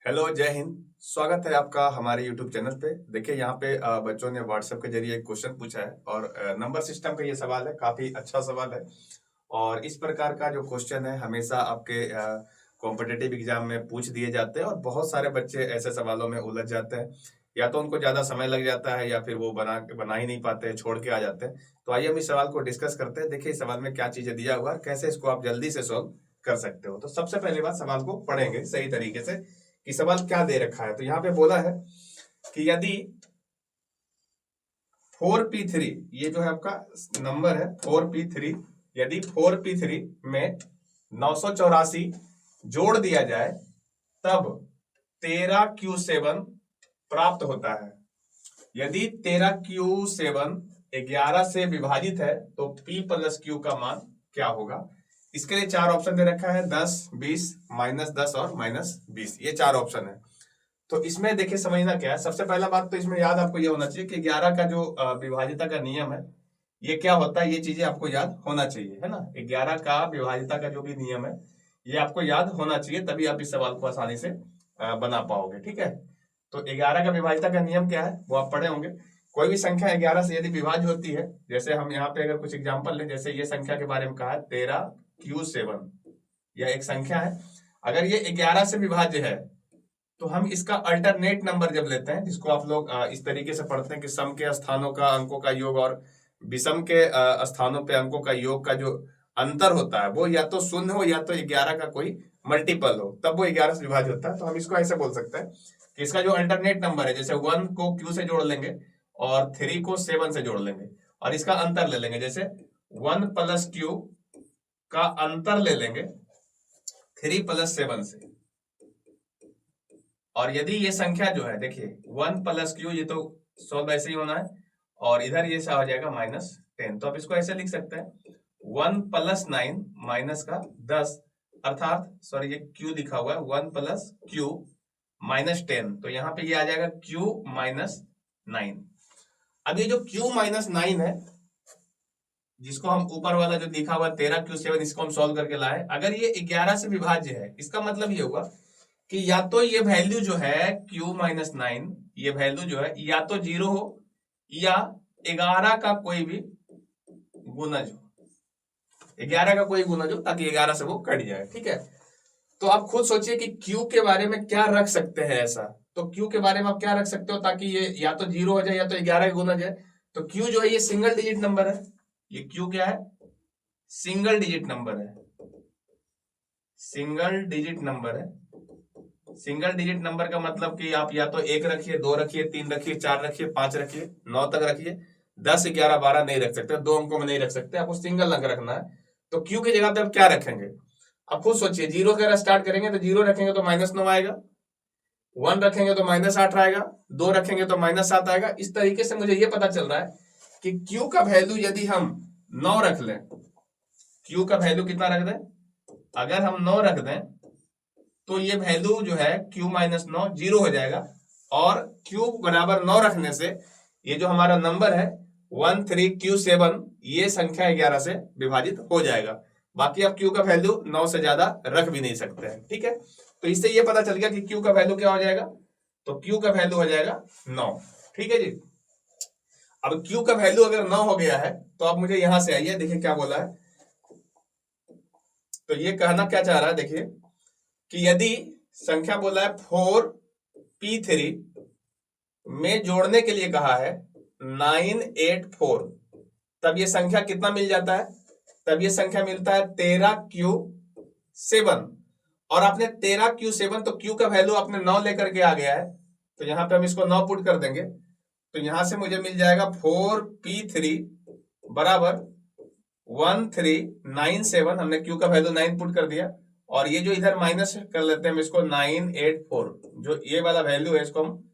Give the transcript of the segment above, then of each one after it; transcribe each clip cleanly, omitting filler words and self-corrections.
Hello, जय हिंद। स्वागत है आपका हमारे यूट्यूब चैनल पे। देखिए यहाँ पे बच्चों ने व्हाट्सएप के जरिए एक क्वेश्चन पूछा है और नंबर सिस्टम का ये सवाल है, काफी अच्छा सवाल है। और इस प्रकार का जो क्वेश्चन है हमेशा आपके कॉम्पिटिटिव एग्जाम में पूछ दिए जाते हैं और बहुत सारे बच्चे ऐसे सवालों में उलझ जाते हैं। या तो उनको ज्यादा समय लग जाता है या फिर वो बना ही नहीं पाते, छोड़ के आ जाते हैं। तो आइए हम इस सवाल को डिस्कस करते हैं। देखिए इस सवाल में क्या चीजें दिया हुआ है, कैसे इसको आप जल्दी से सॉल्व कर सकते हो। तो सबसे पहले बात, सवाल को पढ़ेंगे सही तरीके से कि सवाल क्या दे रखा है। तो यहाँ पे बोला है कि यदि 4p3, ये जो है आपका नंबर है 4p3, यदि 4p3 में 984 जोड़ दिया जाए तब 13q7 प्राप्त होता है। यदि 13q7 11 से विभाजित है तो p प्लस q का मान क्या होगा। इसके लिए चार ऑप्शन दे रखा है, 10, 20, -10 और -20। ये चार ऑप्शन है। तो इसमें देखिए समझना क्या है। सबसे पहला बात तो इसमें याद आपको ये होना चाहिए कि 11 का जो विभाजिता का नियम है, ये क्या होता है, ये चीजें आपको याद होना चाहिए, है ना। 11 का विभाजिता का जो भी नियम है ये आपको याद होना चाहिए, तभी आप इस सवाल को आसानी से बना पाओगे। ठीक है। तो 11 का विभाजिता का नियम क्या है वो आप पढ़े होंगे। कोई भी संख्या 11 से यदि विभाज्य होती है, जैसे हम यहाँ पे अगर कुछ एग्जाम्पल लें, जैसे ये संख्या के बारे में कहा है 13q7, यह एक संख्या है। अगर ये 11 से विभाज्य है तो हम इसका अल्टरनेट नंबर जब लेते हैं, जिसको आप लोग इस तरीके से पढ़ते हैं कि सम के स्थानों का अंकों का योग और विषम के स्थानों पे अंकों का योग का जो अंतर होता है वो या तो शून्य हो या तो 11 का कोई मल्टीपल हो, तब वो 11 से विभाज्य होता है। तो हम इसको ऐसे बोल सकते हैं कि इसका जो अल्टरनेट नंबर है, जैसे 1 को q से जोड़ लेंगे और 3 को 7 से जोड़ लेंगे और इसका अंतर ले लेंगे, जैसे 1 प्लस q का अंतर ले लेंगे 3 प्लस 7 से। और यदि ये संख्या जो है, देखिए 1 प्लस क्यू, ये तो सॉल्व ऐसे ही होना है और इधर ये सा हो जाएगा -10। तो आप इसको ऐसे लिख सकते हैं 1 प्लस 9 माइनस का 10, अर्थात सॉरी ये क्यू लिखा हुआ है 1 प्लस क्यू -10। तो यहाँ पे ये आ जाएगा क्यू -9। अब ये जो क्यू -9 है, जिसको हम ऊपर वाला जो लिखा हुआ 13q7, इसको हम सॉल्व करके लाए। अगर ये 11 से विभाज्य है, इसका मतलब ये हुआ कि या तो ये वैल्यू जो है q-9, ये वैल्यू जो है या तो 0 हो या 11 का कोई भी गुणज हो, 11 का कोई गुणज हो, ताकि 11 से वो कट जाए। ठीक है। तो आप खुद सोचिए कि q के बारे में क्या रख सकते हैं ऐसा। तो q के बारे में आप क्या रख सकते हो ताकि ये या तो 0 हो जाए या तो 11 का गुणज है। तो q जो है ये सिंगल डिजिट नंबर है। ये q क्या है? सिंगल डिजिट नंबर है। सिंगल डिजिट नंबर है। सिंगल डिजिट नंबर का मतलब कि आप या तो 1 रखिए, 2 रखिए, 3 रखिए, 4 रखिए, 5 रखिए, 9 तक रखिए। 10, 11, 12 नहीं रख सकते, 2 अंकों में नहीं रख सकते, आपको सिंगल अंक रखना है। तो क्यू की जगह पे आप क्या रखेंगे? आप खुद सोचिए। 0 अगर स्टार्ट करेंगे तो 0 रखेंगे तो -9 आएगा, 1 रखेंगे तो -8 आएगा, 2 रखेंगे तो -7 आएगा। इस तरीके से मुझे ये पता चल रहा है कि क्यू का वैल्यू यदि हम 9 रख लें, क्यू का वैल्यू कितना रख दें? अगर हम 9 रख दें तो ये वैल्यू जो है q-9 0 हो जाएगा और q बराबर 9 रखने से ये जो हमारा नंबर है 13q7, ये संख्या 11 से विभाजित हो जाएगा। बाकी आप q का वैल्यू 9 से ज्यादा रख भी नहीं सकते हैं। ठीक है। तो इससे ये पता चल गया कि q का वैल्यू क्या हो जाएगा। तो q का वैल्यू हो जाएगा 9। ठीक है जी। अब q का वैल्यू अगर 9 हो गया है तो आप मुझे यहां से आइए, देखिए क्या बोला है। तो ये कहना क्या चाह रहा है, देखिए कि यदि संख्या बोला है 4p3 में जोड़ने के लिए कहा है 984, तब ये संख्या कितना मिल जाता है? तब ये संख्या मिलता है 13q7। और आपने 13q7, तो q का वैल्यू आपने 9 लेकर के आ गया है, तो यहां पे हम इसको 9 पुट कर देंगे। तो यहां से मुझे मिल जाएगा 4p3 बराबर 1397। हमने q का वैल्यू 9 पुट कर दिया और ये जो इधर माइनस कर लेते हैं हम इसको 984, जो ये वाला वैल्यू है इसको हम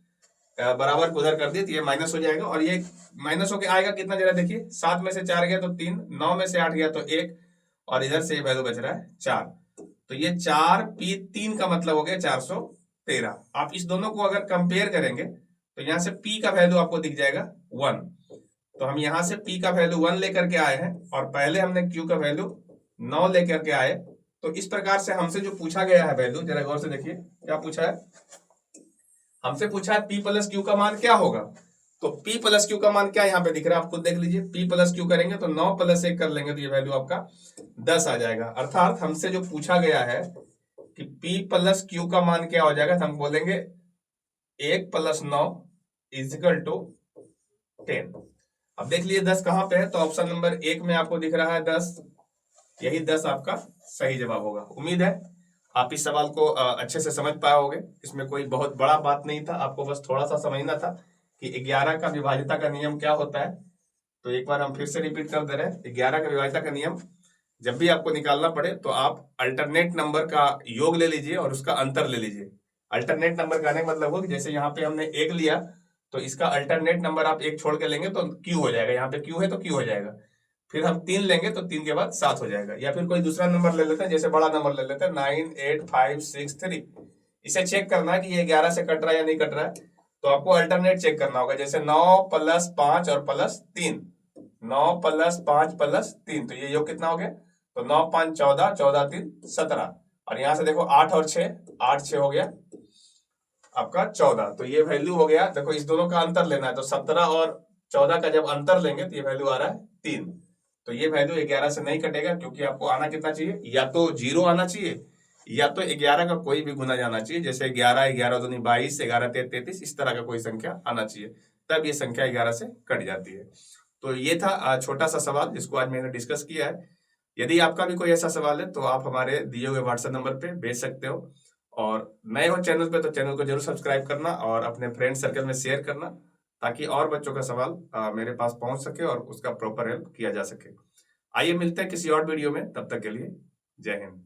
बराबर को उधर कर दिए तो ये माइनस हो जाएगा। और ये माइनस होके आएगा कितना, जरा देखिए। 7 में से 4 गया तो 3, 9 में से 8 गया तो 1 और इधर से ये वैल्यू बच रहा है 4। तो ये 4p3 का मतलब हो गया 413। आप इस दोनों को अगर कंपेयर करेंगे तो यहाँ से p का वैल्यू आपको दिख जाएगा 1। तो हम यहाँ से p का वैल्यू 1 लेकर के आए हैं और पहले हमने q का वैल्यू 9 लेकर के आए, तो इस प्रकार से हमसे जो पूछा गया है वैल्यू, जरा गौर से देखिए क्या पूछा है। हमसे पूछा है P प्लस क्यू का मान क्या होगा। तो P प्लस क्यू का मान क्या यहाँ पे दिख रहा है, आप खुद देख लीजिए। P प्लस क्यू करेंगे तो 9 प्लस 1 कर लेंगे तो ये वैल्यू आपका 10 आ जाएगा। अर्थात हमसे जो पूछा गया है कि P प्लस क्यू का मान क्या हो जाएगा, तो हम बोलेंगे 1 प्लस 9 इजिकल टू 10। अब देख लीजिए 10 कहां पे है, तो ऑप्शन नंबर 1 में आपको दिख रहा है 10। यही 10 आपका सही जवाब होगा। उम्मीद है आप इस सवाल को अच्छे से समझ पाए होंगे। इसमें कोई बहुत बड़ा बात नहीं था, आपको बस थोड़ा सा समझना था कि 11 का विभाज्यता का नियम क्या होता है। तो एक बार हम फिर से रिपीट कर दे रहे हैं। 11 का विभाज्यता का नियम जब भी आपको निकालना पड़े तो आप अल्टरनेट नंबर का योग ले लीजिए और उसका अंतर ले लीजिए। अल्टरनेट नंबर का मतलब हो कि जैसे यहाँ पे हमने 1 लिया तो इसका अल्टरनेट नंबर आप 1 छोड़ के लेंगे तो क्यू हो जाएगा। यहाँ पे क्यू है तो क्यू हो जाएगा। फिर हम 3 लेंगे तो 3 के बाद 7 हो जाएगा। या फिर कोई दूसरा नंबर ले लेते हैं, जैसे बड़ा नंबर ले लेते हैं 9 8 5 6 3। इसे चेक करना है कि ये 11 से कट रहा है या नहीं कट रहा है। तो आपको अल्टरनेट चेक करना होगा, जैसे 9 प्लस 5 और प्लस 3, 9 प्लस 5 प्लस 3, तो ये योग कितना हो गया, तो 9 5 14, 14 3 17। और यहां से देखो 8 और 6, 8 6 हो गया आपका 14। तो ये वैल्यू हो गया। देखो इस दोनों का अंतर लेना है, तो 17 और 14 का जब अंतर लेंगे तो ये वैल्यू आ रहा है 3। तो ये वैल्यू 11 से नहीं कटेगा, क्योंकि आपको आना कितना चाहिए, या तो 0 आना चाहिए या तो 11 का कोई भी गुना जाना चाहिए। जैसे 11 11 दूनी 22, 11 3 33, इस तरह का कोई संख्या आना चाहिए, तब ये संख्या 11 से कट जाती है। तो ये था छोटा सा सवाल जिसको आज मैंने डिस्कस किया है। यदि आपका भी कोई ऐसा सवाल है तो आप हमारे दिए हुए व्हाट्सएप नंबर पे भेज सकते हो। और नए हो चैनल पे तो चैनल को जरूर सब्सक्राइब करना और अपने फ्रेंड सर्कल में शेयर करना, ताकि और बच्चों का सवाल मेरे पास पहुंच सके और उसका प्रॉपर हेल्प किया जा सके। आइए मिलते हैं किसी और वीडियो में, तब तक के लिए जय हिंद।